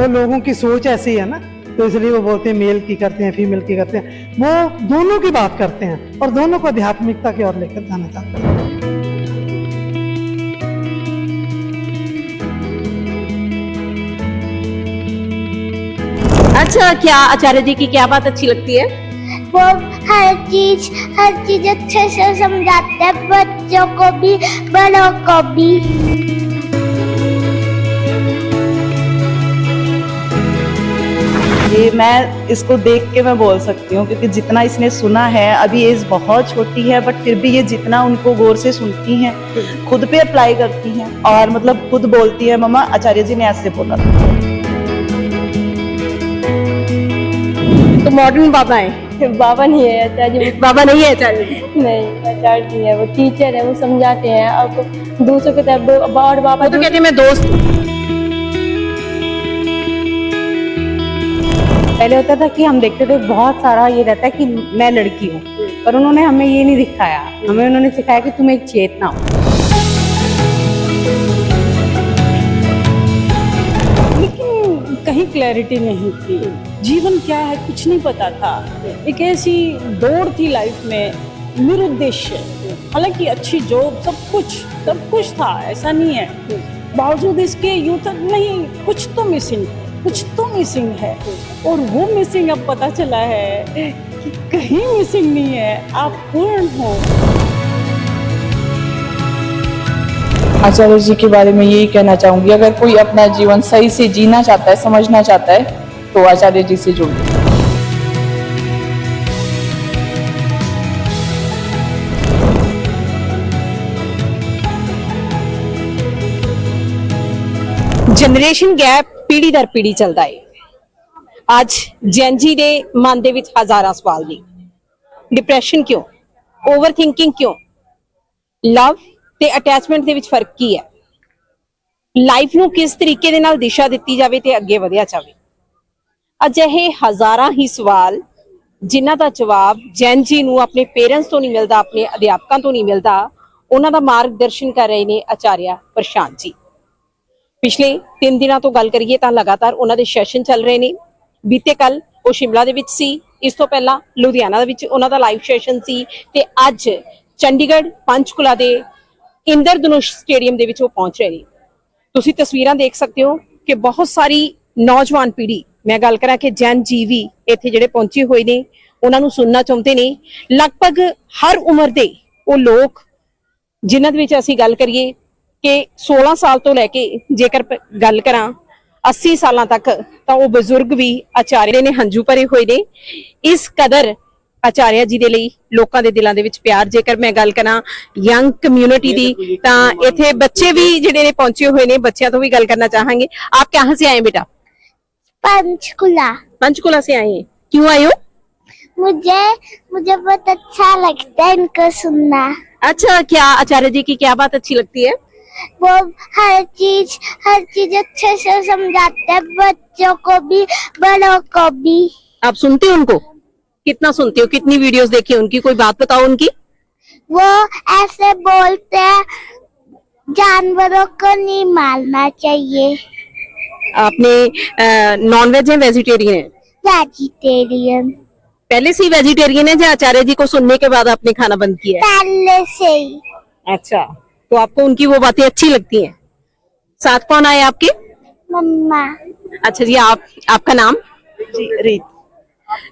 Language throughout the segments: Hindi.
वो लोगों की सोच ऐसी है ना, तो इसलिए वो बोलते हैं मेल की करते हैं, फीमेल की करते हैं। वो दोनों की बात करते हैं और दोनों को आध्यात्मिकता की ओर लेकर जाना चाहते हैं। अच्छा, क्या आचार्य जी की क्या बात अच्छी लगती है? वो हर चीज अच्छे से समझाते हैं, बच्चों को भी बड़ों को भी। ये मैं इसको देख के मैं बोल सकती हूँ, क्योंकि जितना इसने सुना है, अभी एज बहुत छोटी है बट फिर भी ये जितना उनको गौर से सुनती हैं, खुद पे अप्लाई करती हैं और मतलब खुद बोलती है मम्मा आचार्य जी ने ऐसे बोला था। तो मॉडर्न बाबा है? बाबा नहीं है आचार्य जी। बाबा नहीं है आचार्य जी? नहीं, आचार्य जी है, वो टीचर है, वो समझाते हैं। अब दूसरों के तरफ और बाबा वो तो कहते हैं मैं दोस्त हूँ। पहले होता था कि हम देखते थे बहुत सारा ये रहता है कि मैं लड़की हूँ, पर उन्होंने हमें ये नहीं दिखाया। हमें उन्होंने सिखाया कि तुम एक चेतना हो। लेकिन कहीं क्लैरिटी नहीं थी, जीवन क्या है कुछ नहीं पता था। एक ऐसी दौड़ थी लाइफ में, निरुद्देश्य। हालांकि अच्छी जॉब, सब कुछ था, ऐसा नहीं है। बावजूद इसके यूं तक नहीं, कुछ तो मिसिंग है। और वो मिसिंग अब पता चला है कि कहीं मिसिंग नहीं है, आप पूर्ण हो। आचार्य जी के बारे में यही कहना चाहूंगी, अगर कोई अपना जीवन सही से जीना चाहता है, समझना चाहता है, तो आचार्य जी से जुड़िए। जनरेशन गैप पीढ़ी दर पीढ़ी चलता है। ਅੱਜ ਜੈਨਜੀ ਦੇ ਮਨ ਦੇ ਵਿੱਚ ਹਜ਼ਾਰਾਂ ਸਵਾਲ ਨੇ। ਡਿਪਰੈਸ਼ਨ ਕਿਉਂ? ਓਵਰਥਿੰਕਿੰਗ ਕਿਉਂ? ਲਵ ਤੇ ਅਟੈਚਮੈਂਟ ਦੇ ਵਿੱਚ ਫਰਕ ਕੀ ਹੈ? ਲਾਈਫ ਨੂੰ ਕਿਸ ਤਰੀਕੇ ਦੇ ਨਾਲ ਦਿਸ਼ਾ ਦਿੱਤੀ ਜਾਵੇ ਤੇ ਅੱਗੇ ਵਧਿਆ ਜਾਵੇ? ਅਜਿਹੇ ਹਜ਼ਾਰਾਂ ਹੀ ਸਵਾਲ ਜਿਨ੍ਹਾਂ ਦਾ ਜਵਾਬ ਜੈਨਜੀ ਨੂੰ ਆਪਣੇ ਪੇਰੈਂਟਸ ਤੋਂ ਨਹੀਂ ਮਿਲਦਾ, ਆਪਣੇ ਅਧਿਆਪਕਾਂ ਤੋਂ ਨਹੀਂ ਮਿਲਦਾ, ਉਹਨਾਂ ਦਾ ਮਾਰਗਦਰਸ਼ਨ ਕਰ ਰਹੇ ਨੇ ਆਚਾਰਿਆ ਪ੍ਰਸ਼ਾਂਤ ਜੀ। पिछले 3 दिनों तो गल करिए तो लगातार उन्होंने सैशन चल रहे हैं। बीते कल वो शिमला दे विच सी, इस तो पहला लुधियाना दे विच उन्हां दा लाइव सैशन सी ते अज चंडीगढ़ पंचकुला दे इंद्रधनुष स्टेडियम दे विच वो पहुंच रहे हैं। तुसीं तस्वीरां देख सकते हो कि बहुत सारी नौजवान पीढ़ी, मैं गल करा कि जैन जी भी इत्थे जिहड़े पहुंचे हुए ने, उन्हां नूं सुनना चाहुंदे ने। लगभग हर उम्र दे वो लोग जिन्हां दे विच असीं गल करिए कि 16 साल तो लैके जेकर गल करा 80 साल तक, तो वो बजुर्ग भी आचार्य ने हंझू भरे हुए ने। इस कदर आचार्य जी दे लई लोकां दे दिलां दे विच प्यार। जेकर मैं गल करा यंग कम्यूनिटी दी, तां इत्थे बच्चे भी जिहड़े ने पहुंचे हुए ने। बच्चों तो भी गल करना चाहांगे। आप कहां से आए बेटा? पंचकुला। पंचकुला से आए हैं। क्यों आए हो? मुझे बहुत अच्छा लगता है इनको सुनना। अच्छा, क्या आचार्य जी की क्या बात अच्छी लगती है? वो हर चीज अच्छे से समझाते हैं, बच्चों को भी बड़ों को भी। आप सुनते हो उनको? कितना सुनते हो? कितनी वीडियोस देखी है उनकी? कोई बात बताओ उनकी। वो ऐसे बोलते हैं जानवरों को नहीं मारना चाहिए। आपने नॉनवेज है वेजिटेरियन है? वेजिटेरियन। पहले से ही वेजिटेरियन है या आचार्य जी को सुनने के बाद आपने खाना बंद किया है? पहले से ही। अच्छा, तो आपको उनकी वो बातें अच्छी लगती हैं। साथ कौन आए आपके? मम्मा। अच्छा जी, आपका नाम? जी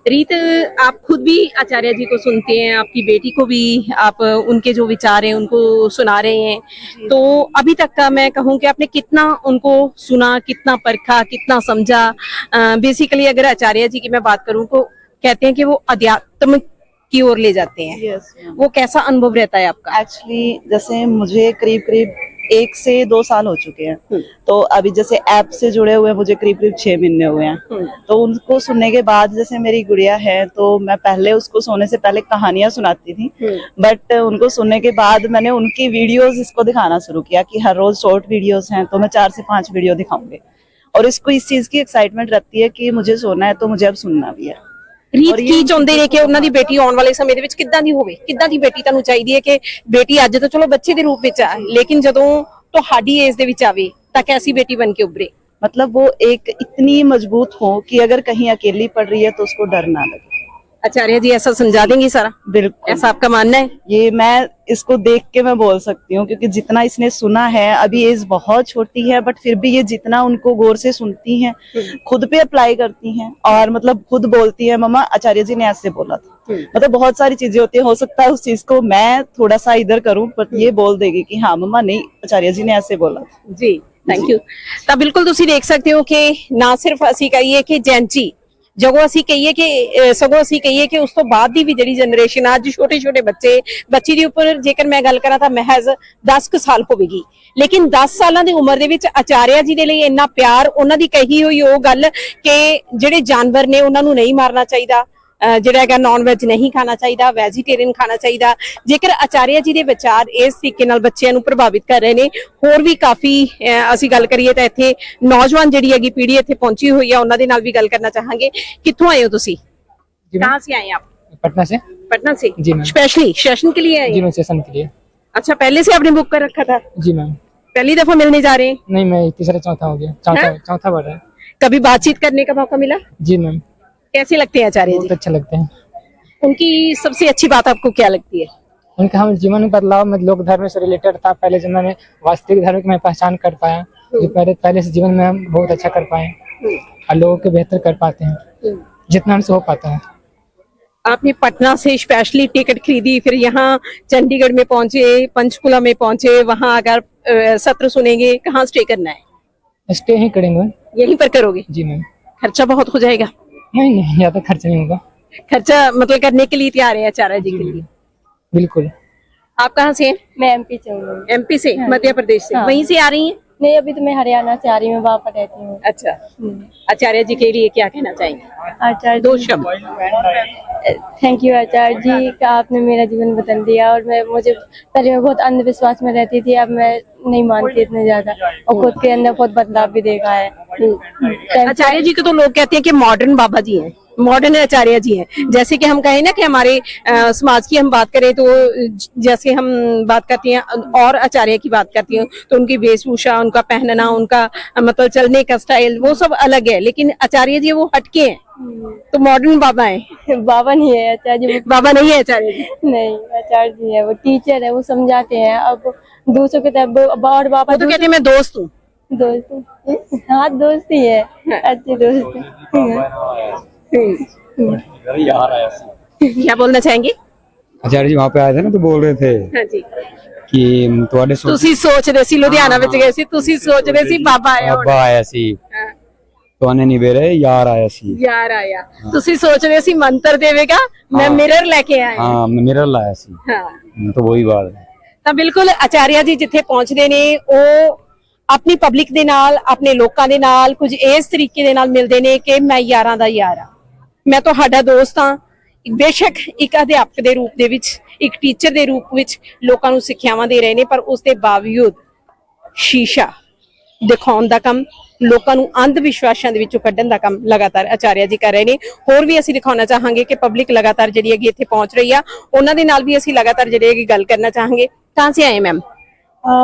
रीत। आप खुद भी आचार्य जी को सुनते हैं, आपकी बेटी को भी आप उनके जो विचार हैं उनको सुना रहे हैं। तो अभी तक का मैं कहूँ कि आपने कितना उनको सुना, कितना परखा, कितना समझा? बेसिकली अगर आचार्य जी की मैं बात करूँ तो कहते हैं कि वो अध्यात्म की ओर ले जाते हैं। yes, वो कैसा अनुभव रहता है आपका? एक्चुअली जैसे मुझे करीब 1 से 2 साल हो चुके हैं, तो अभी जैसे ऐप से जुड़े हुए मुझे करीब 6 महीने हुए हैं। तो उनको सुनने के बाद, जैसे मेरी गुड़िया है तो मैं पहले उसको सोने से पहले कहानियां सुनाती थी, बट उनको सुनने के बाद मैंने उनकी वीडियोस इसको दिखाना शुरू किया कि हर रोज शॉर्ट वीडियोस हैं तो मैं 4 से 5 वीडियो दिखाऊंगी। और इसको इस चीज की एक्साइटमेंट रहती है कि मुझे सोना है तो मुझे अब सुनना भी है। ਰੀਤ ਕੀ ਚਾਹੁੰਦੇ ਨੇ ਕਿ ਉਹਨਾਂ ਦੀ ਬੇਟੀ ਆਉਣ ਵਾਲੇ ਸਮੇਂ ਦੇ ਵਿੱਚ ਕਿੱਦਾਂ ਦੀ ਹੋਵੇ? ਕਿੱਦਾਂ ਦੀ ਬੇਟੀ ਤੁਹਾਨੂੰ ਚਾਹੀਦੀ ਹੈ? ਕਿ ਬੇਟੀ ਅੱਜ ਤਾਂ ਚਲੋ ਬੱਚੇ ਦੇ ਰੂਪ ਵਿੱਚ ਆ, ਲੇਕਿਨ ਜਦੋਂ ਤੁਹਾਡੀ ਏਜ ਦੇ ਵਿੱਚ ਆਵੇ ਤਾਂ ਕੈਸੀ ਬੇਟੀ ਬਣ ਕੇ ਉੱਭਰੇ? मतलब वो एक इतनी मजबूत हो कि अगर कहीं अकेली पड़ रही है तो उसको डर ना लगे। आचार्य जी ऐसा समझा देंगी सारा, बिल्कुल, ऐसा आपका मानना है? ये मैं इसको देख के मैं बोल सकती हूँ, क्योंकि जितना इसने सुना है, अभी एज बहुत छोटी है बट फिर भी ये जितना उनको गौर से सुनती हैं, खुद पे अप्लाई करती हैं और मतलब खुद बोलती है मम्मा आचार्य जी ने ऐसे बोला था। मतलब बहुत सारी चीजें होती है, हो सकता है उस चीज को मैं थोड़ा सा इधर करूं पर ये बोल देगी कि हाँ मम्मा नहीं आचार्य जी ने ऐसे बोला था। जी थैंक यू। ਤਾਂ ਬਿਲਕੁਲ ਤੁਸੀਂ ਦੇਖ ਸਕਦੇ ਹੋ ਕਿ ਨਾ ਸਿਰਫ ਅਸੀਂ ਕਹੀਏ ਕਿ ਜੈਂਜੀ ਜਦੋਂ ਅਸੀਂ ਕਹੀਏ ਕਿ ਸਗੋਂ ਅਸੀਂ ਕਹੀਏ ਕਿ ਉਸ ਤੋਂ ਬਾਅਦ ਦੀ ਵੀ ਜਿਹੜੀ ਜਨਰੇਸ਼ਨ ਅੱਜ ਛੋਟੇ ਛੋਟੇ ਬੱਚੀ ਦੇ ਉੱਪਰ ਜੇਕਰ ਮੈਂ ਗੱਲ ਕਰਾਂ ਤਾਂ ਮਹਿਜ਼ 10 ਕੁ ਸਾਲ ਹੋਵੇਗੀ, ਲੇਕਿਨ 10 ਸਾਲਾਂ ਦੀ ਉਮਰ ਦੇ ਵਿੱਚ ਆਚਾਰਿਆ ਜੀ ਦੇ ਲਈ ਇੰਨਾ ਪਿਆਰ, ਉਹਨਾਂ ਦੀ ਕਹੀ ਹੋਈ ਉਹ ਗੱਲ ਕਿ ਜਿਹੜੇ ਜਾਨਵਰ ਨੇ ਉਹਨਾਂ ਨੂੰ ਨਹੀਂ ਮਾਰਨਾ ਚਾਹੀਦਾ, ਜਿਹੜਾ ਹੈਗਾ ਨੌਨ ਵੈਜ ਨਹੀਂ ਖਾਣਾ ਚਾਹੀਦਾ, ਵੈਜੀਟੇਰੀਅਨ ਖਾਣਾ ਚਾਹੀਦਾ। ਜੇਕਰ ਆਚਾਰਿਆ ਜੀ ਦੇ ਵਿਚਾਰ ਇਸ ਤਰੀਕੇ ਨਾਲ ਬੱਚਿਆਂ ਨੂੰ ਪ੍ਰਭਾਵਿਤ ਕਰ ਰਹੇ ਨੇ, ਹੋਰ ਵੀ ਕਾਫੀ ਅਸੀਂ ਗੱਲ ਕਰੀਏ ਤਾਂ ਇੱਥੇ ਨੌਜਵਾਨ ਜਿਹੜੀ ਹੈਗੀ ਪੀੜ੍ਹੀ ਇੱਥੇ ਪਹੁੰਚੀ ਹੋਈ ਆ, ਉਹਨਾਂ ਦੇ ਨਾਲ ਵੀ ਗੱਲ ਕਰਨਾ ਚਾਹਾਂਗੇ। ਕਿੱਥੋਂ ਆਏ ਹੋ ਤੁਸੀਂ? कहाँ से आए आप? पटना से। पटना से? जी मैम। स्पेशली सेशन के लिए आए? जी मैम, सेशन के लिए। अच्छा, पहले से आपने बुक कर रखा था? जी मैम। पहली दफा मिलने जा रहे हैं? नहीं, मैं तीसरा चौथा हो गया, चौथा बढ़ रहा है। कभी बातचीत करने का मौका मिला? जी मैम। कैसे लगते हैं आचार्य बहुत जी? अच्छा लगते हैं। उनकी सबसे अच्छी बात आपको क्या लगती है? उनका हम जीवन में बदलाव में लोक धर्म से रिलेटेड था। पहले से मैंने वास्तविक धर्म की मैं पहचान कर पाया, जो पहले से जीवन में हम बहुत अच्छा कर पाए और लोगों के बेहतर कर पाते हैं जितना हमसे हो पाता है। आपने पटना से स्पेशली टिकट खरीदी, फिर यहाँ चंडीगढ़ में पहुंचे, पंचकुला में पहुंचे, वहां अगर सत्र सुनेंगे, कहाँ स्टे करना है? स्टे ही करेंगे। यहीं पर करोगे? जी मैम। खर्चा बहुत हो जाएगा? नहीं, ज्यादा खर्च नहीं होगा। खर्चा मतलब करने के लिए तैयार है आचार्य जी के लिए? बिल्कुल। आप कहाँ से हैं? मैं एमपी से हूँ। एमपी से? मध्य प्रदेश से? हाँ। वहीं से आ रही हैं? नहीं, अभी तो मैं हरियाणा से आ रही हूँ, वहाँ पर रहती हूँ। अच्छा, आचार्य जी के लिए क्या कहना चाहेंगे? आचार्य दो शब्द। थैंक यू आचार्य जी का, आपने मेरा जीवन बदल दिया। और मुझे पहले मैं बहुत अंधविश्वास में रहती थी, अब मैं नहीं मानती इतने ज्यादा और खुद के अंदर बहुत बदलाव भी देखा है। आचार्य जी को तो लोग कहते हैं कि मॉडर्न बाबा जी हैं, मॉडर्न आचार्य जी हैं। जैसे कि हम कहें ना कि हमारे समाज की हम बात करें तो जैसे हम बात करती हैं और आचार्य की बात करती हूँ तो उनकी वेशभूषा, उनका पहनना, उनका मतलब चलने का स्टाइल वो सब अलग है, लेकिन आचार्य जी वो हटके हैं, तो मॉडर्न बाबा है। बाबा नहीं है आचार्य जी, बाबा नहीं है आचार्य जी? नहीं, आचार्य जी है, वो टीचर है, वो समझाते हैं। अब दूसरों के तरफ और बाबा तो कहते हैं मैं दोस्त हूँ। दोस्त, हाँ दोस्त ही है, अच्छे दोस्त। क्या बोलना चाहेंगे? आचार्य जी वहाँ पे आए थे ना तो बोल रहे थे हाँ जी कि ਤੁਹਾਡੇ ਤੁਸੀਂ ਸੋਚ ਰਹੇ ਸੀ ਲੁਧਿਆਣਾ ਵਿੱਚ ਗਏ ਸੀ, ਤੁਸੀਂ ਸੋਚ ਰਹੇ ਸੀ ਬਾਬਾ ਆਇਆ ਬਾਬਾ ਆਇਆ ਸੀ, ਤੁਹਾਨੇ ਨਹੀਂ ਵੇਰੇ ਯਾਰ ਆਇਆ ਸੀ, ਯਾਰ ਆਇਆ। ਤੁਸੀਂ ਸੋਚ ਰਹੇ ਸੀ ਮੰਤਰ ਦੇਵੇਗਾ, ਮੈਂ ਮਿਰਰ ਲੈ ਕੇ ਆਇਆ। हाँ मिरर लाया सी। ਹਾਂ, तो वही बात है। ਤਾਂ ਬਿਲਕੁਲ ਆਚਾਰਿਆ ਜੀ ਜਿੱਥੇ ਪਹੁੰਚਦੇ ਨੇ ਉਹ ਆਪਣੀ ਪਬਲਿਕ ਦੇ ਨਾਲ, ਆਪਣੇ ਲੋਕਾਂ ਦੇ ਨਾਲ ਕੁਝ ਇਸ ਤਰੀਕੇ ਦੇ ਨਾਲ ਮਿਲਦੇ ਨੇ ਕਿ ਮੈਂ ਯਾਰਾਂ ਦਾ ਯਾਰ ਆ, ਮੈਂ ਤੁਹਾਡਾ ਦੋਸਤ ਹਾਂ। ਬੇਸ਼ੱਕ ਇੱਕ ਅਧਿਆਪਕ ਦੇ ਰੂਪ ਦੇ ਵਿੱਚ, ਇੱਕ ਟੀਚਰ ਦੇ ਰੂਪ ਵਿੱਚ ਲੋਕਾਂ ਨੂੰ ਸਿੱਖਿਆਵਾਂ ਦੇ ਰਹੇ ਨੇ, ਪਰ ਉਸ ਦੇ ਬਾਵਜੂਦ ਸ਼ੀਸ਼ਾ ਦਿਖਾਉਣ ਦਾ ਕੰਮ, ਲੋਕਾਂ ਨੂੰ ਅੰਧ ਵਿਸ਼ਵਾਸਾਂ ਦੇ ਵਿੱਚੋਂ ਕੱਢਣ ਦਾ ਕੰਮ ਲਗਾਤਾਰ ਆਚਾਰਿਆ ਜੀ ਕਰ ਰਹੇ ਨੇ। ਹੋਰ ਵੀ ਅਸੀਂ ਦਿਖਾਉਣਾ ਚਾਹਾਂਗੇ ਕਿ ਪਬਲਿਕ ਲਗਾਤਾਰ ਜਿਹੜੀ ਹੈਗੀ ਇੱਥੇ ਪਹੁੰਚ ਰਹੀ ਆ, ਉਹਨਾਂ ਦੇ ਨਾਲ ਵੀ ਅਸੀਂ ਲਗਾਤਾਰ ਜਿਹੜੀ ਹੈਗੀ ਗੱਲ करना चाहेंगे। कहाँ से आए मैम?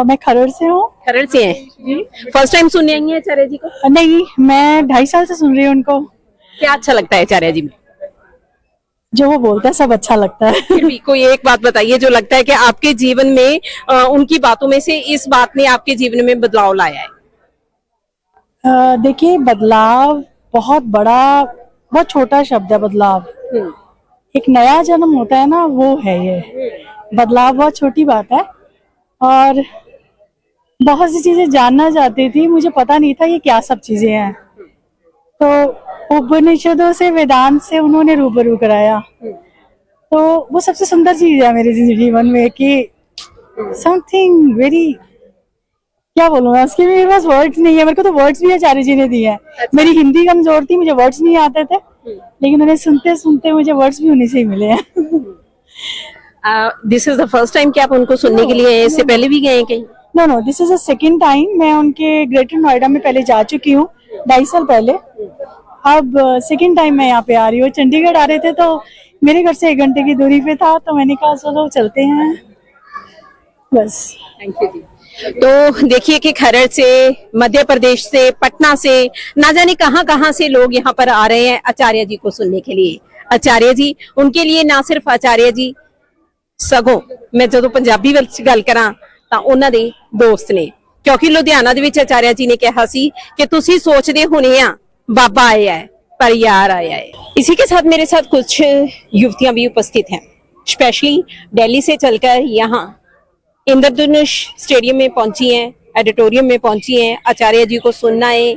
मैं खरड़ से हूँ। खरड़ से हैं? फर्स्ट टाइम सुनने आई हैं आचार्य जी को? नहीं, मैं 2.5 साल से सुन रही हूँ उनको। क्या अच्छा लगता है आचार्य जी में? जो वो बोलता है सब अच्छा लगता है। फिर भी कोई एक बात बताइए जो लगता है कि आपके जीवन में उनकी बातों में से इस बात ने आपके जीवन में बदलाव लाया है। देखिए, बदलाव बहुत बड़ा, बहुत छोटा शब्द है बदलाव। एक नया जन्म होता है ना, वो है ये बदलाव। बहुत छोटी बात है और बहुत सी चीजें जानना चाहती थी, मुझे पता नहीं था ये क्या सब चीजें हैं, तो उपनिषदों से, वेदांत से उन्होंने रूबरू कराया। तो वो सबसे सुंदर चीज है मेरे जीवन में कि समथिंग वेरी, क्या बोलूँ मैं उसके, मेरे पास वर्ड्स नहीं है। मेरे को तो वर्ड्स भी आचार्य जी ने दिए हैं। मेरी हिंदी कमजोर थी, मुझे वर्ड्स नहीं आते थे, लेकिन उन्हें सुनते सुनते मुझे वर्ड्स भी उन्हीं से ही मिले हैं। This is the first time कि आप उनको सुनने के लिए, इससे पहले भी गए हैं कहीं? No, this is the second time. मैं उनके ग्रेटर नोएडा में पहले जा चुकी हूँ 2.5 साल पहले। अब सेकंड टाइम मैं यहाँ पे आ रही हूँ। चंडीगढ़ आ रहे थे तो मेरे घर से 1 घंटे की दूरी पे था, तो मैंने कहा चलो चलते हैं, बस। थैंक यू जी। तो देखिए कि खरड़ से, मध्य प्रदेश से, पटना से, ना जाने कहां कहां से लोग यहाँ पर आ रहे हैं आचार्य जी को सुनने के लिए। आचार्य जी, उनके लिए ना सिर्फ आचार्य जी सगों मैं ਜਦੋਂ ਪੰਜਾਬੀ ਵਿੱਚ ਗੱਲ ਕਰਾਂ ਤਾਂ ਉਹਨਾਂ ਦੇ ਦੋਸਤ ਨੇ, ਕਿਉਂਕਿ ਲੁਧਿਆਣਾ ਦੇ ਵਿੱਚ ਆਚਾर्य जी ने कहा सी कि ਤੁਸੀਂ ਸੋਚਦੇ ਹੋਣੇ ਆ बाबा आया है पर यार आया है। इसी के साथ मेरे साथ कुछ युवतियां भी उपस्थित हैं, स्पेशली दिल्ली से चलकर यहाँ इंद्रधनुष स्टेडियम में पहुंची हैं, ऑडिटोरियम में पहुंची हैं। आचार्य जी को सुनना है,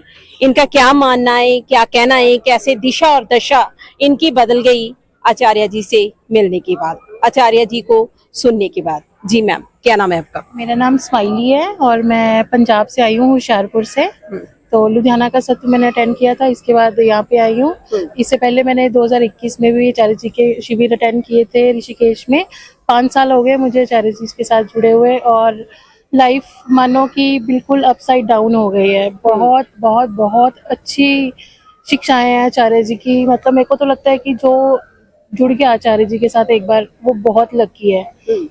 इनका क्या मानना है, क्या कहना है, कैसे दिशा और दशा इनकी बदल गई आचार्य जी से मिलने के बाद, आचार्य जी को सुनने के बाद। जी मैम, क्या नाम है आपका? मेरा नाम स्माइली है और मैं पंजाब से आई हूँ, होशियारपुर से। तो लुधियाना का सत्र मैंने अटेंड किया था, इसके बाद यहाँ पे आई हूँ। इससे पहले मैंने 2021 में भी आचार्य जी के शिविर अटेंड किए थे ऋषिकेश में। 5 साल हो गए मुझे आचार्य जी के साथ जुड़े हुए और लाइफ मानो कि बिल्कुल अपसाइड डाउन हो गई है। बहुत बहुत बहुत अच्छी शिक्षाएं हैं आचार्य जी की। मतलब मेरे को तो लगता है कि जो जुड़ के आचार्य जी के साथ एक बार, वो बहुत लकी है,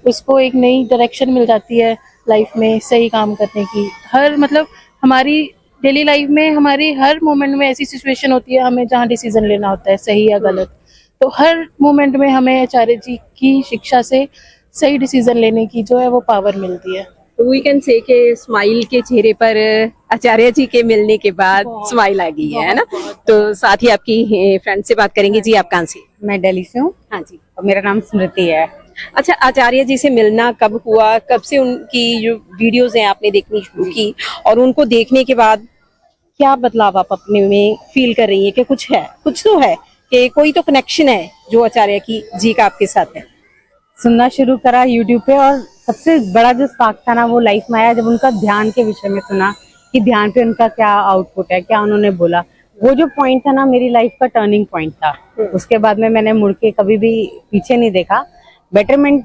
उसको एक नई डायरेक्शन मिल जाती है लाइफ में सही काम करने की। हर मतलब हमारी डेली लाइफ में हमारी हर मोमेंट में ऐसी सिचुएशन होती है हमें जहाँ डिसीजन लेना होता है सही या गलत, तो हर मोमेंट में हमें आचार्य जी की शिक्षा से सही डिसीजन लेने की जो है वो पावर मिलती है। वी कैन से कि स्माइल के चेहरे पर आचार्य जी के मिलने के बाद स्माइल आ गई है ना। तो साथ ही आपकी फ्रेंड से बात करेंगे। जी, आप कहाँ से? मैं दिल्ली से हूँ। हाँ जी। और मेरा नाम स्मृति है। अच्छा, आचार्य जी से मिलना कब हुआ, कब से उनकी जो वीडियोस हैं आपने देखनी शुरू की, और उनको देखने के बाद क्या बदलाव आप अपने में फील कर रही है कि कुछ है, कुछ तो है, कि कोई तो कनेक्शन है जो आचार्य की जी का आपके साथ है? सुनना शुरू करा यूट्यूब पे और सबसे बड़ा जो स्पार्क था ना वो लाइफ में आया जब उनका ध्यान के विषय में सुना कि ध्यान पे उनका क्या आउटपुट है, क्या उन्होंने बोला। वो जो पॉइंट था ना मेरी लाइफ का टर्निंग पॉइंट था। उसके बाद में मैंने मुड़ के कभी भी पीछे नहीं देखा। बेटरमेंट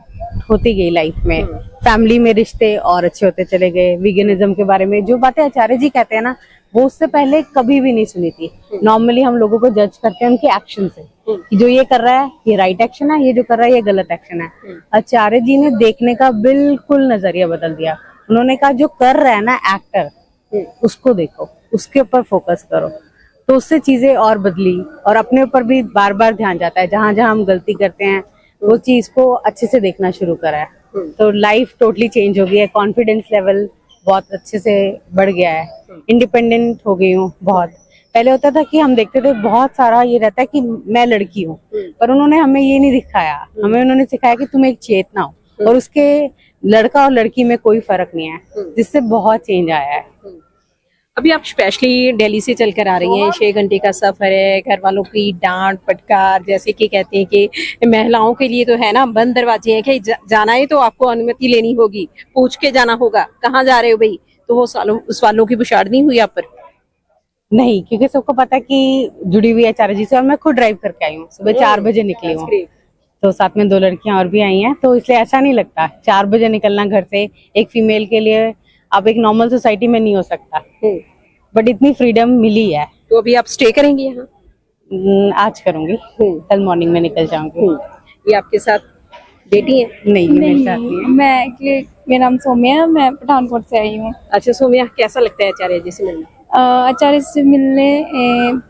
होती गई लाइफ में, फैमिली में रिश्ते और अच्छे होते चले गए। वीगनिज्म के बारे में जो बातें आचार्य जी कहते हैं ना वो उससे पहले कभी भी नहीं सुनी थी। नॉर्मली हम लोगों को जज करते हैं उनके एक्शन से कि जो ये कर रहा है ये राइट एक्शन है, ये जो कर रहा है ये गलत एक्शन है। आचार्य जी ने देखने का बिल्कुल नजरिया बदल दिया। उन्होंने कहा जो कर रहा है ना एक्टर, उसको देखो, उसके ऊपर फोकस करो। तो उससे चीजें और बदली और अपने ऊपर भी बार बार ध्यान जाता है। जहां जहां हम गलती करते हैं वो चीज को अच्छे से देखना शुरू करा है। तो लाइफ टोटली चेंज हो गई है। कॉन्फिडेंस लेवल बहुत अच्छे से बढ़ गया है। इंडिपेंडेंट हो गई हूँ बहुत। पहले होता था कि हम देखते थे बहुत सारा ये रहता है कि मैं लड़की हूँ, पर उन्होंने हमें ये नहीं दिखाया। हमें उन्होंने सिखाया कि तुम एक चेतना हो और उसके लड़का और लड़की में कोई फर्क नहीं है, जिससे बहुत चेंज आया है। अभी आप स्पेशली दिल्ली से चलकर आ रही हैं, 6 घंटे का सफर है, घर वालों की डांट फटकार, जैसे कि कहते हैं कि महिलाओं के लिए तो है ना बंद दरवाजे हैं कि जाना है तो आपको अनुमति लेनी होगी, पूछ के जाना होगा कहाँ जा रहे हो भाई। तो वो उस वालों की बुछाड़ नहीं हुई आप पर? नहीं, क्योंकि सबको पता है कि जुड़ी हुई है आचार्य जी से। और मैं खुद ड्राइव करके आई हूँ, सुबह 4 बजे निकली हूँ। तो साथ में 2 लड़कियां और भी आई हैं, तो इसलिए ऐसा नहीं लगता। 4 बजे निकलना घर से एक फीमेल के लिए अब एक नॉर्मल सोसाइटी में नहीं हो सकता, बट इतनी फ्रीडम मिली है। तो अभी आप स्टे करेंगी यहाँ? आज करूंगी, कल मॉर्निंग में निकल जाऊंगी। ये आपके साथ बेटी है? नहीं, मेरे साथ नहीं है। मैं मेरा नाम सौम्या है, मैं पठानकोट से आई हूँ। अच्छा सौम्या, कैसा लगता है आचार्य जी से मिलना? आचार्य से मिलने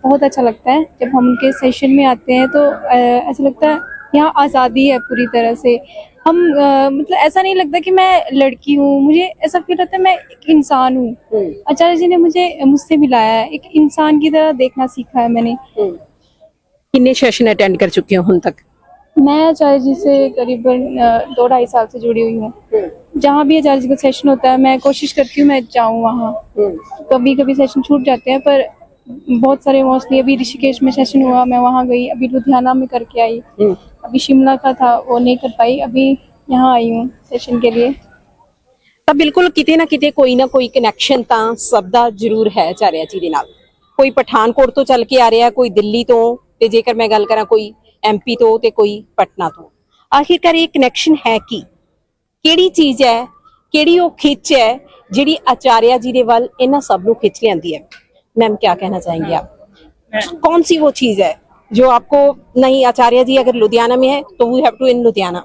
बहुत अच्छा लगता है। जब हम उनके सेशन में आते हैं तो ऐसा लगता है यहाँ आज़ादी है पूरी तरह से। हम मतलब ऐसा नहीं लगता कि मैं लड़की हूँ, मुझे ऐसा फील होता है मैं एक इंसान हूँ। आचार्य जी ने मुझसे मिलाया है, एक इंसान की तरह देखना सीखा है मैंने। कितने सेशन अटेंड कर चुकी हूँ हुन तक? मैं आचार्य जी से करीबन 2-2.5 साल से जुड़ी हुई हूँ। जहाँ भी आचार्य जी का सेशन होता है मैं कोशिश करती हूँ मैं जाऊँ वहाँ। कभी कभी सेशन छूट जाते हैं पर बहुत सारे मोस्टली अभी ऋषिकेश में सेशन हुआ, मैं वहाँ गई। अभी लुधियाना में करके आई। अभी शिमला का था वो नहीं कर पाई, अभी यहाँ आई हूँ सेशन के लिए। ਤਾਂ ਬਿਲਕੁਲ ਕਿਤੇ ਨਾ ਕੋਈ ਕਨੈਕਸ਼ਨ ਤਾਂ ਸਭ ਦਾ ਜ਼ਰੂਰ ਹੈ ਆਚਾਰਿਆ ਜੀ ਦੇ ਨਾਲ। ਕੋਈ ਪਠਾਨਕੋਟ ਤੋਂ ਚੱਲ ਕੇ ਆ ਰਿਹਾ, ਕੋਈ ਦਿੱਲੀ ਤੋਂ, ਤੇ ਜੇਕਰ ਮੈਂ ਗੱਲ ਕਰਾਂ ਕੋਈ ਐਮਪੀ ਤੋਂ ਤੇ ਕੋਈ ਪਟਨਾ ਤੋਂ। ਆਖਿਰਕਾਰ ਇਹ ਕਨੈਕਸ਼ਨ ਹੈ ਕੀ, ਕਿਹੜੀ ਚੀਜ਼ ਹੈ, ਕਿਹੜੀ ਉਹ ਖਿੱਚ ਹੈ ਜਿਹੜੀ ਆਚਾਰਿਆ ਜੀ ਦੇ ਵੱਲ ਇਹਨਾਂ ਸਭ ਨੂੰ ਖਿੱਚ ਲਿਆਂਦੀ ਹੈ? मैम क्या कहना चाहेंगे आप? कौन सी वो चीज है जो आपको, नहीं आचार्य जी अगर लुधियाना में है तो वी हैव टू इन लुधियाना,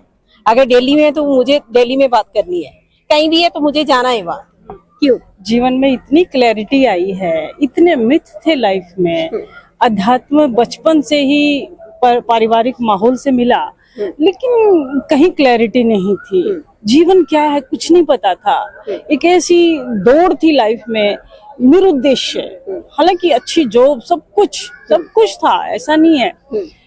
अगर दिल्ली में है तो मुझे दिल्ली में बात करनी है, कहीं भी है तो मुझे जाना है वहाँ, क्यों? जीवन में इतनी क्लैरिटी आई है, इतने मिथ थे लाइफ में, अध्यात्म बचपन से ही पारिवारिक माहौल से मिला, लेकिन कहीं क्लैरिटी नहीं थी। जीवन क्या है कुछ नहीं पता था। एक ऐसी दौड़ थी लाइफ में, निरुद्देश्य। हालांकि अच्छी जॉब, सब कुछ था, ऐसा नहीं है,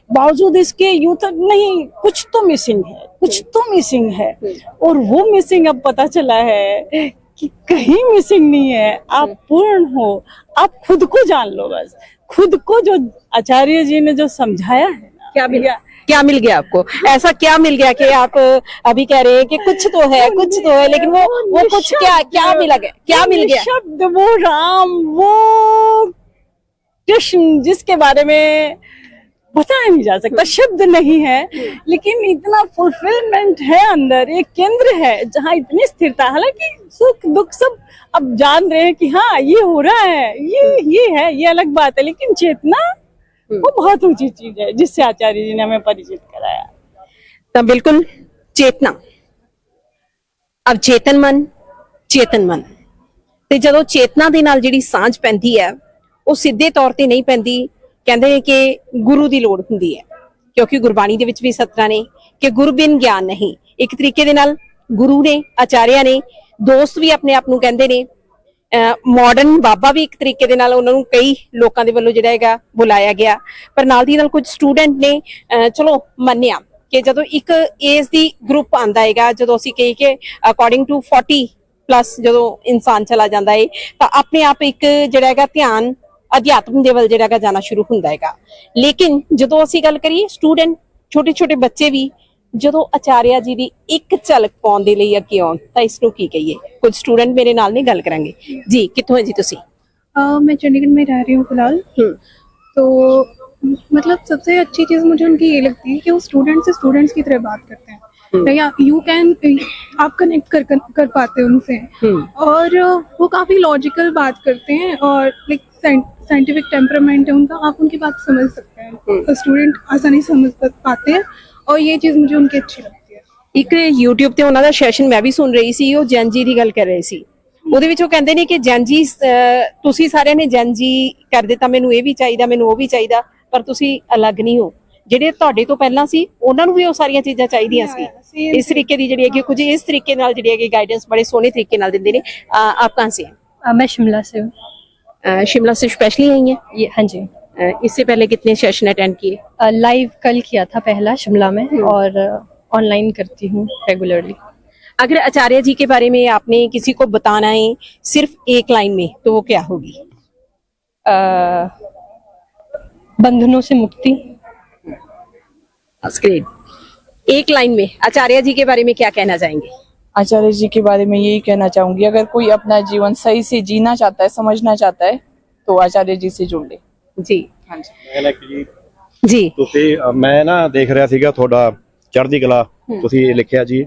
बावजूद इसके यूं तो नहीं, कुछ तो मिसिंग है। और वो मिसिंग अब पता चला है कि कहीं मिसिंग नहीं है। आप पूर्ण हो, आप खुद को जान लो बस। खुद को जो आचार्य जी ने जो समझाया है ना, क्या मिल गया आपको? ऐसा क्या मिल गया कि आप अभी कह रहे हैं कि कुछ तो है, लेकिन वो कुछ क्या मिल गया? शब्द, वो राम, वो कृष्ण, जिसके बारे में बताया नहीं जा सकता, शब्द नहीं है, लेकिन इतना फुलफिलमेंट है अंदर, एक केंद्र है जहाँ इतनी स्थिरता। हालांकि सुख दुख सब अब जान रहे हैं कि हाँ ये हो रहा है, ये है, ये अलग बात है, लेकिन चेतना वो बहुत ऊंची चीज है जिससे आचार्य जी ने हमें परिचित कराया। तो बिल्कुल चेतना, अब चेतन मन ਤੇ ਜਦੋਂ ਚੇਤਨਾ ਦੇ ਨਾਲ ਜਿਹੜੀ ਸਾਂਝ ਪੈਂਦੀ ਹੈ ਉਹ ਸਿੱਧੇ ਤੌਰ ਤੇ ਨਹੀਂ ਪੈਂਦੀ। ਕਹਿੰਦੇ ਨੇ ਕਿ ਗੁਰੂ ਦੀ ਲੋੜ ਹੁੰਦੀ ਹੈ, ਕਿਉਂਕਿ ਗੁਰਬਾਣੀ ਦੇ ਵਿੱਚ ਵੀ ਸਤਰਾਂ ਨੇ ਕਿ ਗੁਰੂ ਬਿਨ ਗਿਆਨ ਨਹੀਂ। ਇੱਕ ਤਰੀਕੇ ਦੇ ਨਾਲ ਗੁਰੂ ਨੇ, ਆਚਾਰਿਆ ਨੇ, ਦੋਸਤ ਵੀ ਆਪਣੇ ਆਪ ਨੂੰ ਕਹਿੰਦੇ ਨੇ, ਮਾਡਰਨ ਬਾਬਾ ਵੀ ਇੱਕ ਤਰੀਕੇ ਦੇ ਨਾਲ ਉਹਨਾਂ ਨੂੰ ਕਈ ਲੋਕਾਂ ਦੇ ਵੱਲੋਂ ਜਿਹੜਾ ਹੈਗਾ ਬੁਲਾਇਆ ਗਿਆ। ਪਰ ਨਾਲ ਦੀ ਨਾਲ ਕੁਝ ਸਟੂਡੈਂਟ ਨੇ ਚਲੋ ਮੰਨਿਆ ਕਿ ਜਦੋਂ ਇੱਕ ਏਜ ਦੀ ਗਰੁੱਪ ਆਂਦਾ ਹੈਗਾ, ਜਦੋਂ ਅਸੀਂ ਕਹੀ ਕਿ ਅਕੋਰਡਿੰਗ ਟੂ 40 ਪਲੱਸ ਜਦੋਂ ਇਨਸਾਨ ਚਲਾ ਜਾਂਦਾ ਹੈ ਤਾਂ ਆਪਣੇ ਆਪ ਇੱਕ ਜਿਹੜਾ ਹੈਗਾ ਧਿਆਨ ਅਧਿਆਤਮ ਦੇ ਵੱਲ ਜਿਹੜਾ ਹੈਗਾ ਜਾਣਾ ਸ਼ੁਰੂ ਹੁੰਦਾ ਹੈਗਾ। ਲੇਕਿਨ ਜਦੋਂ ਅਸੀਂ ਗੱਲ ਕਰੀਏ ਸਟੂਡੈਂਟ, ਛੋਟੇ ਬੱਚੇ ਵੀ ਜਦੋਂ ਆਚਾਰਿਆ ਜੀ ਦੀ ਇੱਕ ਝਲਕ ਪਾਉਣ ਦੇ ਲਈ ਅੱਗੇ ਆਉਣ ਤਾਂ ਇਸ ਨੂੰ ਕੀ ਕਹੀਏ? ਕੁਝ ਸਟੂਡੈਂਟ ਮੇਰੇ ਨਾਲ ਨੇ, ਗੱਲ ਕਰਾਂਗੇ ਜੀ। ਕਿੱਥੋਂ ਹੈ ਜੀ ਤੁਸੀਂ? मैं चंडीगढ़ में रह रही हूँ फिलहाल। तो मतलब सबसे अच्छी चीज़ मुझे उनकी ये लगती है कि वो स्टूडेंट से स्टूडेंट्स की तरह बात करते हैं, या यू कैन, आप कनेक्ट कर पाते हैं उनसे, और वो काफ़ी लॉजिकल बात करते हैं, और लाइक साइंटिफिक टेम्परामेंट है उनका, आप उनकी बात समझ सकते हैं। स्टूडेंट आसानी से समझ पाते हैं, और ये चीज़ मुझे उनकी अच्छी लगती है। ਇੱਕ YouTube ਤੇ ਉਹਨਾਂ ਦਾ ਸੈਸ਼ਨ ਮੈਂ ਵੀ ਸੁਣ ਰਹੀ ਸੀ, ਉਹ ਜੈਨ ਜੀ ਦੀ ਗੱਲ ਕਰ ਰਹੇ ਸੀ। ਉਹਦੇ ਵਿੱਚ ਉਹ ਕਹਿੰਦੇ ਨੇ ਕਿ ਜੈਨ ਜੀ, ਤੁਸੀਂ ਸਾਰਿਆਂ ਨੇ ਜੈਨ ਜੀ ਕਰ ਦਿੱਤਾ, ਮੈਨੂੰ ਇਹ ਵੀ ਚਾਹੀਦਾ, ਮੈਨੂੰ ਉਹ ਵੀ ਚਾਹੀਦਾ, ਪਰ ਤੁਸੀਂ ਅਲੱਗ ਨਹੀਂ ਹੋ। ਜਿਹੜੇ ਤੁਹਾਡੇ ਤੋਂ ਪਹਿਲਾਂ ਸੀ ਉਹਨਾਂ ਨੂੰ ਵੀ ਉਹ ਸਾਰੀਆਂ ਚੀਜ਼ਾਂ ਚਾਹੀਦੀਆਂ ਸੀ। ਇਸ ਤਰੀਕੇ ਦੀ ਜਿਹੜੀ ਹੈਗੀ ਕੁਝ ਇਸ ਤਰੀਕੇ ਨਾਲ ਜਿਹੜੀ ਹੈਗੀ गाइडेंस बड़े सोने तरीके नाल देंदे ने। आप कहाँ से हैं? मैं शिमला से हूँ। शिमला से स्पेशली आई हैं? ये हाँ जी। इससे पहले कितने सेशन अटेंड किए? लाइव कल किया था पहला शिमला में, और ऑनलाइन करती हूँ रेगुलरली। अगर आचार्य जी के बारे में आपने किसी को बताना है सिर्फ एक लाइन में तो वो क्या होगी? बंधनों से मुक्ति। ग्रेट। एक लाइन में आचार्य जी के बारे में क्या कहना चाहेंगे? आचार्य जी के बारे में यही कहना चाहूंगी, अगर कोई अपना जीवन सही से जीना चाहता है, समझना चाहता है, तो आचार्य जी से जुड़ ले। जी हाँ जी जी। ਤੁਸੀਂ ਮੈਂ ਨਾ ਦੇਖ ਰਿਹਾ ਸੀਗਾ ਤੁਹਾਡਾ ਚੜ੍ਹਦੀ ਕਲਾ, ਤੁਸੀਂ ਇਹ ਲਿਖਿਆ ਜੀ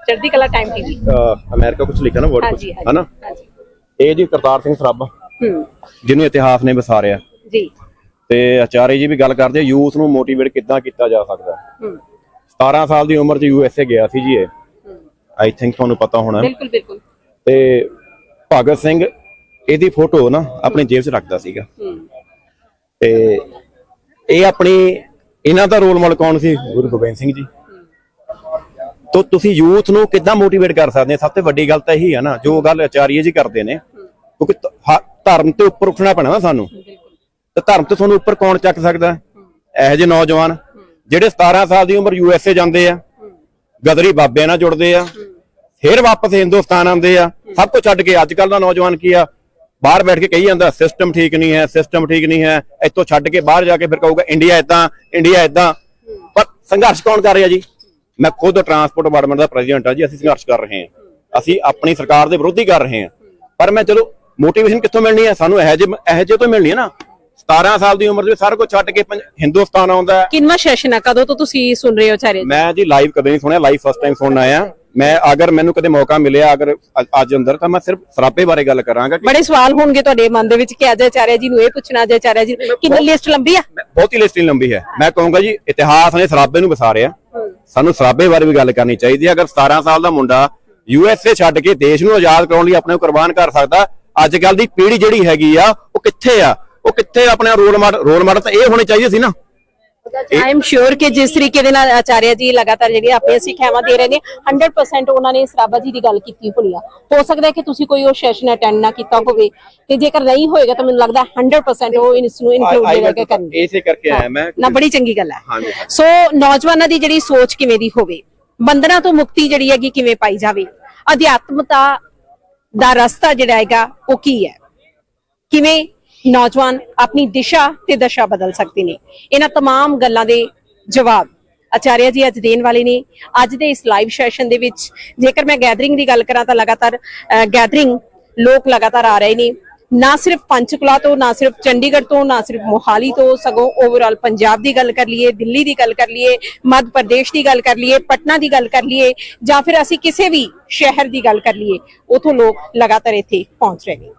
ਚੜ੍ਹਦੀ ਕਲਾ ਟਾਈਮ ਟੀਵੀ ਅਮਰੀਕਾ ਕੁਝ ਲਿਖਿਆ ਨਾ ਵਰਡ ਕੁਝ ਹੈ ਨਾ, ਇਹ ਜੀ ਕਰਤਾਰ ਸਿੰਘ ਸਰਾਭਾ ਜਿਹਨੂੰ ਇਤਿਹਾਸ ਨੇ ਵਿਸਾਰਿਆ ਜੀ। ਤੇ ਆਚਾර්य ਜੀ ਵੀ ਗੱਲ ਕਰਦੇ ਯੂਥ ਨੂੰ ਮੋਟੀਵੇਟ ਕਿੱਦਾਂ ਕੀਤਾ ਜਾ ਸਕਦਾ। 17 ਸਾਲ ਦੀ ਉਮਰ 'ਚ USA ਗਿਆ ਸੀ ਜੀ ਇਹ, ਆਈ ਥਿੰਕ ਤੁਹਾਨੂੰ ਪਤਾ ਹੋਣਾ। ਬਿਲਕੁਲ। ਤੇ ਭਗਤ ਸਿੰਘ ਇਹਦੀ ਫੋਟੋ ਨਾ ਆਪਣੀ ਜੇਬ 'ਚ ਰੱਖਦਾ ਸੀਗਾ। ਤੇ ਇਹ ਆਪਣੀ ਇਹਨਾਂ ਦਾ ਰੋਲ ਮਾਡਲ ਕੌਣ ਸੀ? ਗੁਰੂ ਗੋਬਿੰਦ ਸਿੰਘ ਜੀ। तो ਤੁਸੀਂ ਯੂਥ ਨੂੰ ਕਿੱਦਾਂ ਮੋਟੀਵੇਟ ਕਰ ਸਕਦੇ? ਸਭ ਤੋਂ ਵੱਡੀ ਗੱਲ ਤਾਂ ਇਹੀ ਹੈ ਨਾ, ਜੋ ਗੱਲ ਆਚਾਰੀਆ ਜੀ ਕਰਦੇ ਨੇ, ਕਿਉਂਕਿ ਧਰਮ ਤੇ ਉੱਪਰ ਉੱਠਣਾ ਪੈਣਾ ਨਾ ਸਾਨੂੰ। ਤੇ ਧਰਮ ਤੋਂ ਤੁਹਾਨੂੰ ਉੱਪਰ ਕੌਣ ਚੱਕ ਸਕਦਾ? ਇਹੋ ਜਿਹੇ ਨੌਜਵਾਨ ਜਿਹੜੇ 17 ਸਾਲ ਦੀ ਉਮਰ USA ਜਾਂਦੇ ਆ, ਗਦਰੀ ਬਾਬਿਆਂ ਨਾਲ ਜੁੜਦੇ ਆ, ਫਿਰ ਵਾਪਸ ਹਿੰਦੁਸਤਾਨ ਆਉਂਦੇ ਆ, ਸਭ ਕੁਝ ਛੱਡ ਕੇ। ਅੱਜ ਕੱਲ ਦਾ ਨੌਜਵਾਨ ਕੀ ਆ, ਬਾਹਰ ਬੈਠ ਕੇ ਕਹੀ ਜਾਂਦਾ ਸਿਸਟਮ ਠੀਕ ਨਹੀਂ ਹੈ, ਸਿਸਟਮ ਠੀਕ ਨਹੀਂ ਹੈ। ਇੱਥੋਂ ਛੱਡ ਕੇ ਬਾਹਰ ਜਾ ਕੇ ਫਿਰ ਕਹੂਗਾ ਇੰਡੀਆ ਏਦਾਂ, ਇੰਡੀਆ ਏਦਾਂ। ਪਰ ਸੰਘਰਸ਼ ਕੌਣ ਕਰ ਰਿਹਾ ਜੀ? ਮੈਂ ਖੁਦ ਟਰਾਂਸਪੋਰਟ ਡਿਪਾਰਟਮੈਂਟ ਦਾ ਪ੍ਰੈਜ਼ੀਡੈਂਟ ਆ ਜੀ। ਅਸੀਂ ਸੰਘਰਸ਼ ਕਰ ਰਹੇ ਹਾਂ, ਅਸੀਂ ਆਪਣੀ ਸਰਕਾਰ ਦੇ ਵਿਰੋਧੀ ਕਰ ਰਹੇ ਹਾਂ। ਪਰ ਮੈਂ ਚਲੋ ਮੋਟੀਵੇਸ਼ਨ ਕਿੱਥੋਂ ਮਿਲਣੀ ਹੈ? ਸਾਨੂੰ ਇਹੋ ਜਿਹੇ ਤੋਂ ਮਿਲਣੀ ਹੈ ਨਾ। 17 ਸਾਲ ਦੀ ਉਮਰ ਦੇ ਸਾਰਾ ਕੁਝ ਛੱਡ ਕੇ ਹਿੰਦੁਸਤਾਨ ਆਉਂਦਾ। ਕਿੰਨਾ ਸੈਸ਼ਨ ਆ? ਕਦੋਂ ਤੋਂ ਤੁਸੀਂ ਸੁਣ ਰਹੇ ਹੋ ਆਚਾर्य? ਮੈਂ ਜੀ ਲਾਈਵ ਕਦੇ ਨਹੀਂ ਸੁਣਿਆ, ਲਾਈਵ ਫਸਟ ਟਾਈਮ ਸੁਣਨ ਆਇਆ ਮੈਂ। ਅਗਰ ਮੈਨੂੰ ਕਦੇ ਮੌਕਾ ਮਿਲਿਆ ਅਗਰ ਅੱਜ ਅੰਦਰ, ਤਾਂ ਮੈਂ ਸਿਰਫ ਸਰਾਪੇ ਬਾਰੇ ਗੱਲ ਕਰਾਂਗਾ। ਬੜੇ ਸਵਾਲ ਹੋਣਗੇ ਤੁਹਾਡੇ ਮਨ ਦੇ ਵਿੱਚ ਕਿ ਅੱਜ ਆਚਾर्य ਜੀ ਨੂੰ ਇਹ ਪੁੱਛਣਾ, ਅੱਜ ਆਚਾर्य ਜੀ ਕਿੰਨੀ ਲਿਸਟ ਲੰਬੀ ਆ? ਬਹੁਤੀ ਲਿਸਟ ਲੰਬੀ ਹੈ। ਮੈਂ ਕਹੂੰਗਾ ਜੀ ਇਤਿਹਾਸ ਨੇ ਸਰਾਬੇ ਨੂੰ ਵਿਸਾਰਿਆ, ਸਾਨੂੰ ਸਰਾਬੇ ਬਾਰੇ ਵੀ ਗੱਲ ਕਰਨੀ ਚਾਹੀਦੀ ਹੈ। ਅਗਰ 17 ਸਾਲ ਦਾ ਮੁੰਡਾ USA ਛੱਡ ਕੇ ਦੇਸ਼ ਨੂੰ ਆਜ਼ਾਦ ਕਰਾਉਣ ਲਈ ਆਪਣੇ ਨੂੰ ਕੁਰਬਾਨ ਕਰ ਸਕਦਾ। ਅੱਜ ਕੱਲ ਦੀ ਪੀੜ੍ਹੀ ਜਿਹੜੀ ਹੈਗੀ ਆ ਉਹ ਕਿੱਥੇ ਆ, ਉਹ ਕਿੱਥੇ ਆਪਣੇ ਰੋਲ ਮਾਡਲ ਤਾਂ ਇਹ ਹੋਣੇ ਚਾਹੀਦੇ ਸੀ ਨਾ। ਆਈ ਐਮ ਸ਼ੋਰ ਕਿ ਜਿਸ ਤਰੀਕੇ ਦੇ ਨਾਲ ਆਚਾਰਿਆ ਜੀ ਲਗਾਤਾਰ ਜਿਹੜੀ ਆਪਣੀਆਂ ਸਿੱਖਿਆਵਾਂ ਦੇ ਰਹੇ ਨੇ 100% ਉਹਨਾਂ ਨੇ ਸਰਾਭਾ ਜੀ ਦੀ ਗੱਲ ਕੀਤੀ ਹੋਣੀ ਆ। ਹੋ ਸਕਦਾ ਹੈ ਕਿ ਤੁਸੀਂ ਕੋਈ ਉਹ ਸੈਸ਼ਨ ਅਟੈਂਡ ਨਾ ਕੀਤਾ ਹੋਵੇ, ਤੇ ਜੇਕਰ ਨਹੀਂ ਹੋਏਗਾ ਤਾਂ ਮੈਨੂੰ ਲੱਗਦਾ 100% ਉਹ ਇਸ ਨੂੰ ਇਨਕਲੂਡ ਕਰਕੇ ਕਰਨਗੇ। ਇਸੇ ਕਰਕੇ ਆਇਆ ਮੈਂ ਨਾ, ਬੜੀ ਚੰਗੀ ਗੱਲ ਹੈ। ਹਾਂਜੀ। ਸੋ ਨੌਜਵਾਨਾਂ ਦੀ ਜਿਹੜੀ ਸੋਚ ਕਿਵੇਂ ਦੀ ਹੋਵੇ, ਬੰਧਨਾਂ ਤੋਂ ਮੁਕਤੀ ਜਿਹੜੀ ਹੈਗੀ ਕਿਵੇਂ ਪਾਈ ਜਾਵੇ, ਅਧਿਆਤਮਤਾ ਦਾ ਰਸਤਾ ਜਿਹੜਾ ਹੈਗਾ ਉਹ ਕੀ ਹੈ, ਕਿਵੇਂ ਨੌਜਵਾਨ ਆਪਣੀ ਦਿਸ਼ਾ ਤੇ ਦਸ਼ਾ ਬਦਲ ਸਕਦੇ ਨੇ, ਇਹਨਾਂ तमाम ਗੱਲਾਂ ਦੇ ਜਵਾਬ ਆਚਾਰਿਆ ਜੀ ਅੱਜ ਦੇਣ ਵਾਲੇ ਨੇ। ਅੱਜ ਦੇ ਇਸ ਲਾਈਵ ਸੈਸ਼ਨ ਦੇ ਵਿੱਚ ਜੇਕਰ ਮੈਂ ਗੈਦਰਿੰਗ ਦੀ ਗੱਲ ਕਰਾਂ ਤਾਂ ਲਗਾਤਾਰ ਗੈਦਰਿੰਗ ਲੋਕ ਲਗਾਤਾਰ ਆ ਰਹੇ ਨੇ, ਨਾ ਸਿਰਫ ਪੰਚਕੁਲਾ ਤੋਂ, ਨਾ ਸਿਰਫ ਚੰਡੀਗੜ੍ਹ ਤੋਂ, ਨਾ ਸਿਰਫ ਮੋਹਾਲੀ ਤੋਂ, ਸਗੋਂ ਓਵਰਆਲ ਪੰਜਾਬ ਦੀ ਗੱਲ ਕਰ ਲਈਏ, ਦਿੱਲੀ ਦੀ ਗੱਲ ਕਰ ਲਈਏ, ਮੱਧ ਪ੍ਰਦੇਸ਼ ਦੀ ਗੱਲ ਕਰ ਲਈਏ, ਪਟਨਾ ਦੀ ਗੱਲ ਕਰ ਲਈਏ, ਜਾਂ ਫਿਰ ਅਸੀਂ ਕਿਸੇ ਵੀ ਸ਼ਹਿਰ ਦੀ ਗੱਲ ਕਰ ਲਈਏ, ਉਥੋਂ ਲੋਕ ਲਗਾਤਾਰ ਇੱਥੇ ਪਹੁੰਚ ਰਹੇ ਨੇ।